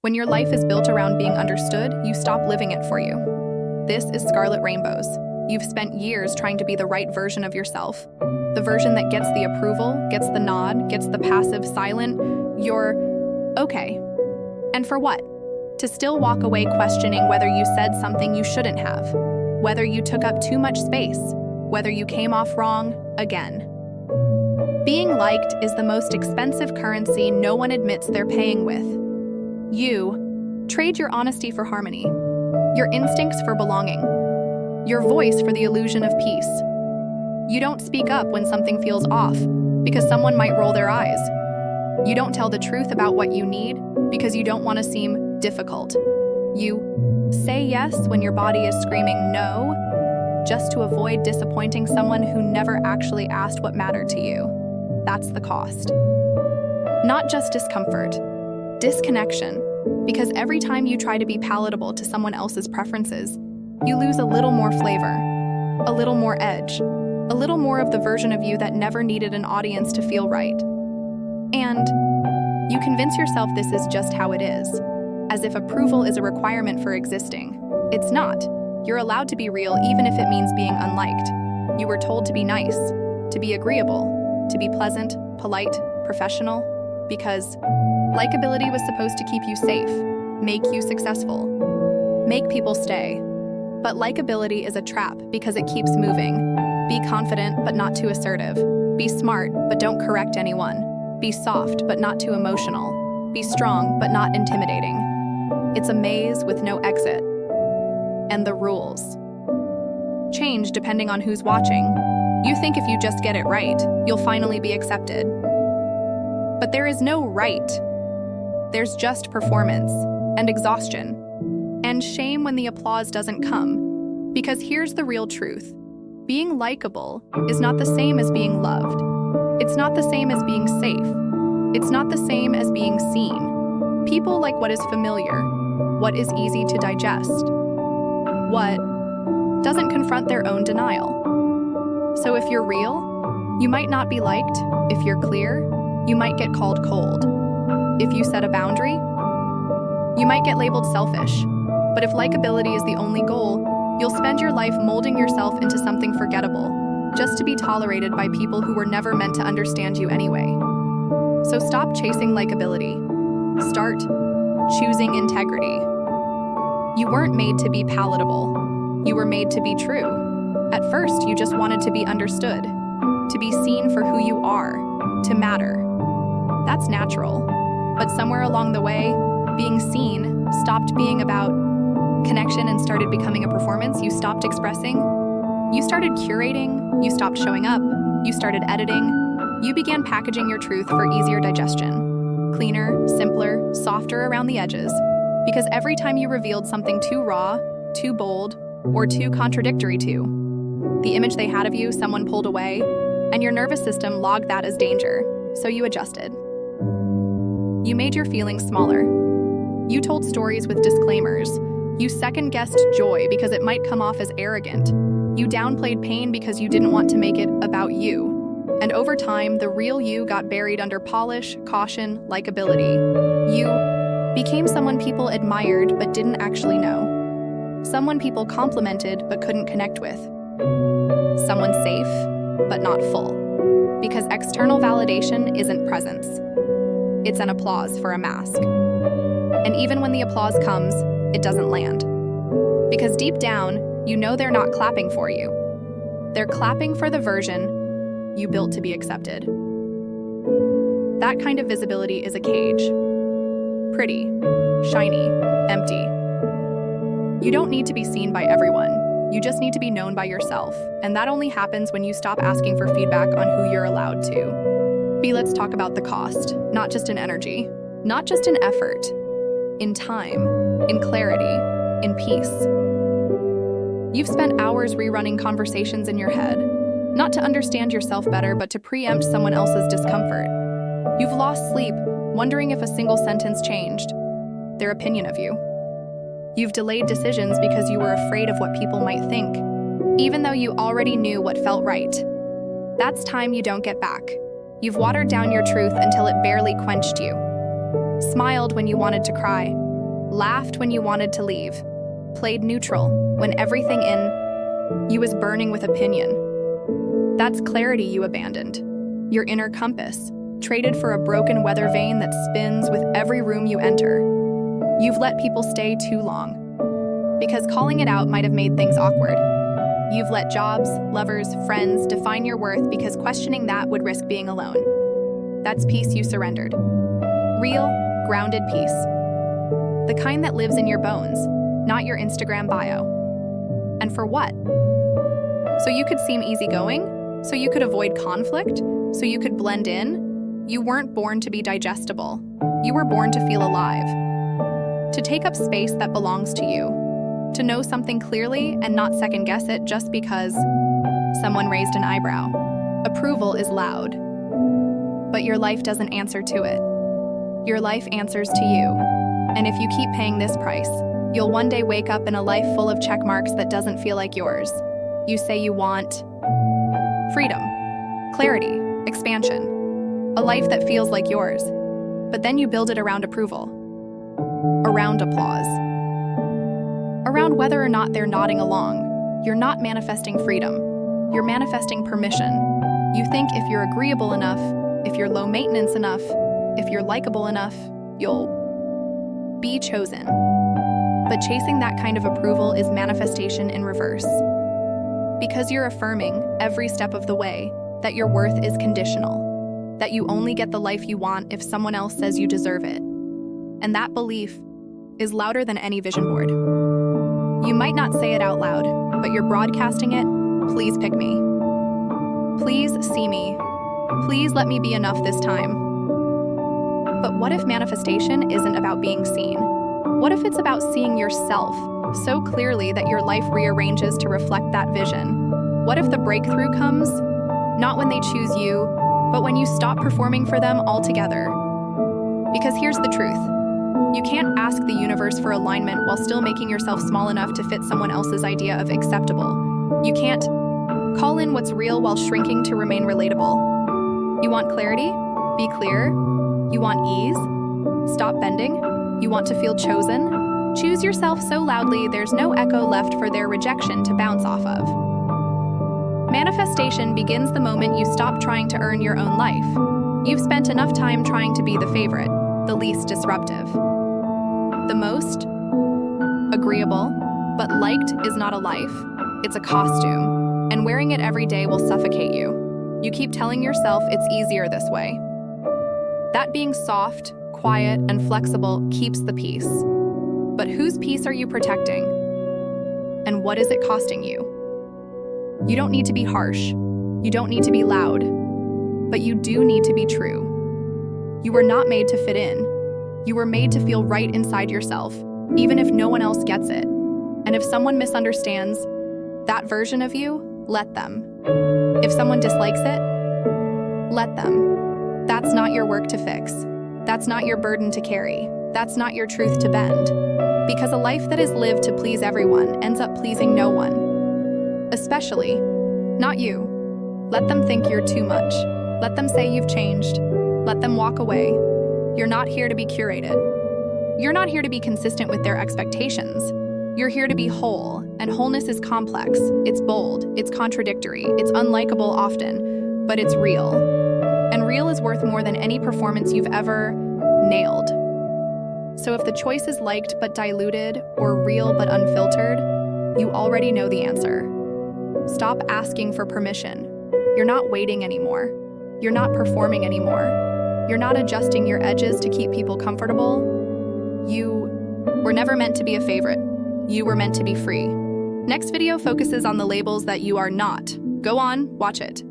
When your life is built around being understood, you stop living it for you. This is Scarlet Rainbows. You've spent years trying to be the right version of yourself. The version that gets the approval, gets the nod, gets the passive silent, you're okay. And for what? To still walk away questioning whether you said something you shouldn't have, whether you took up too much space, whether you came off wrong again. Being liked is the most expensive currency no one admits they're paying with. You trade your honesty for harmony, your instincts for belonging, your voice for the illusion of peace. You don't speak up when something feels off because someone might roll their eyes. You don't tell the truth about what you need because you don't want to seem difficult. You say yes when your body is screaming no, just to avoid disappointing someone who never actually asked what mattered to you. That's the cost. Not just discomfort, disconnection, because every time you try to be palatable to someone else's preferences, you lose a little more flavor, a little more edge, a little more of the version of you that never needed an audience to feel right. And you convince yourself this is just how it is, as if approval is a requirement for existing. It's not. You're allowed to be real even if it means being unliked. You were told to be nice, to be agreeable, to be pleasant, polite, professional, because likability was supposed to keep you safe, make you successful, make people stay. But likability is a trap because it keeps moving. Be confident but not too assertive. Be smart but don't correct anyone. Be soft but not too emotional. Be strong but not intimidating. It's a maze with no exit. And the rules change depending on who's watching. You think if you just get it right, you'll finally be accepted. But there is no right. There's just performance and exhaustion and shame when the applause doesn't come. Because here's the real truth. Being likable is not the same as being loved. It's not the same as being safe. It's not the same as being seen. People like what is familiar, what is easy to digest, what doesn't confront their own denial. So if you're real, you might not be liked. If you're clear, you might get called cold. If you set a boundary, you might get labeled selfish. But if likability is the only goal, you'll spend your life molding yourself into something forgettable, just to be tolerated by people who were never meant to understand you anyway. So stop chasing likability. Start choosing integrity. You weren't made to be palatable. You were made to be true. At first, you just wanted to be understood, to be seen for who you are, to matter. That's natural. But somewhere along the way, being seen stopped being about connection and started becoming a performance. You stopped expressing. You started curating. You stopped showing up. You started editing. You began packaging your truth for easier digestion. Cleaner, simpler, softer around the edges. Because every time you revealed something too raw, too bold, or too contradictory to the image they had of you, someone pulled away, and your nervous system logged that as danger, so you adjusted. You made your feelings smaller. You told stories with disclaimers. You second-guessed joy because it might come off as arrogant. You downplayed pain because you didn't want to make it about you. And over time, the real you got buried under polish, caution, likability. You became someone people admired but didn't actually know. Someone people complimented but couldn't connect with. Someone safe, but not full. Because external validation isn't presence. It's an applause for a mask. And even when the applause comes, it doesn't land. Because deep down, you know they're not clapping for you. They're clapping for the version you built to be accepted. That kind of visibility is a cage. Pretty, shiny, empty. You don't need to be seen by everyone. You just need to be known by yourself, and that only happens when you stop asking for feedback on who you're allowed to. Let's talk about the cost, not just in energy, not just in effort, in time, in clarity, in peace. You've spent hours rerunning conversations in your head, not to understand yourself better, but to preempt someone else's discomfort. You've lost sleep, wondering if a single sentence changed their opinion of you. You've delayed decisions because you were afraid of what people might think, even though you already knew what felt right. That's time you don't get back. You've watered down your truth until it barely quenched you. Smiled when you wanted to cry, laughed when you wanted to leave, played neutral when everything in you was burning with opinion. That's clarity you abandoned, your inner compass, traded for a broken weather vane that spins with every room you enter. You've let people stay too long, because calling it out might have made things awkward. You've let jobs, lovers, friends define your worth because questioning that would risk being alone. That's peace you surrendered. Real, grounded peace. The kind that lives in your bones, not your Instagram bio. And for what? So you could seem easygoing? So you could avoid conflict? So you could blend in? You weren't born to be digestible. You were born to feel alive. To take up space that belongs to you. To know something clearly and not second-guess it just because someone raised an eyebrow. Approval is loud, but your life doesn't answer to it. Your life answers to you. And if you keep paying this price, you'll one day wake up in a life full of check marks that doesn't feel like yours. You say you want freedom, clarity, expansion, a life that feels like yours. But then you build it around approval, around applause, around whether or not they're nodding along. You're not manifesting freedom. You're manifesting permission. You think if you're agreeable enough, if you're low maintenance enough, if you're likable enough, you'll be chosen. But chasing that kind of approval is manifestation in reverse. Because you're affirming every step of the way that your worth is conditional, that you only get the life you want if someone else says you deserve it. And that belief is louder than any vision board. You might not say it out loud, but you're broadcasting it. Please pick me. Please see me. Please let me be enough this time. But what if manifestation isn't about being seen? What if it's about seeing yourself so clearly that your life rearranges to reflect that vision? What if the breakthrough comes, not when they choose you, but when you stop performing for them altogether? Because here's the truth. You can't ask the universe for alignment while still making yourself small enough to fit someone else's idea of acceptable. You can't call in what's real while shrinking to remain relatable. You want clarity? Be clear. You want ease? Stop bending. You want to feel chosen? Choose yourself so loudly there's no echo left for their rejection to bounce off of. Manifestation begins the moment you stop trying to earn your own life. You've spent enough time trying to be the favorite, the least disruptive, the most agreeable, but liked is not a life. It's a costume, and wearing it every day will suffocate you. You keep telling yourself it's easier this way. That being soft, quiet, and flexible keeps the peace. But whose peace are you protecting? And what is it costing you? You don't need to be harsh. You don't need to be loud. But you do need to be true. You were not made to fit in. You were made to feel right inside yourself, even if no one else gets it. And if someone misunderstands that version of you, let them. If someone dislikes it, let them. That's not your work to fix. That's not your burden to carry. That's not your truth to bend. Because a life that is lived to please everyone ends up pleasing no one. Especially, not you. Let them think you're too much. Let them say you've changed. Let them walk away. You're not here to be curated. You're not here to be consistent with their expectations. You're here to be whole, and wholeness is complex. It's bold, it's contradictory, it's unlikable often, but it's real. And real is worth more than any performance you've ever nailed. So if the choice is liked but diluted, or real but unfiltered, you already know the answer. Stop asking for permission. You're not waiting anymore. You're not performing anymore. You're not adjusting your edges to keep people comfortable. You were never meant to be a favorite. You were meant to be free. Next video focuses on the labels that you are not. Go on, watch it.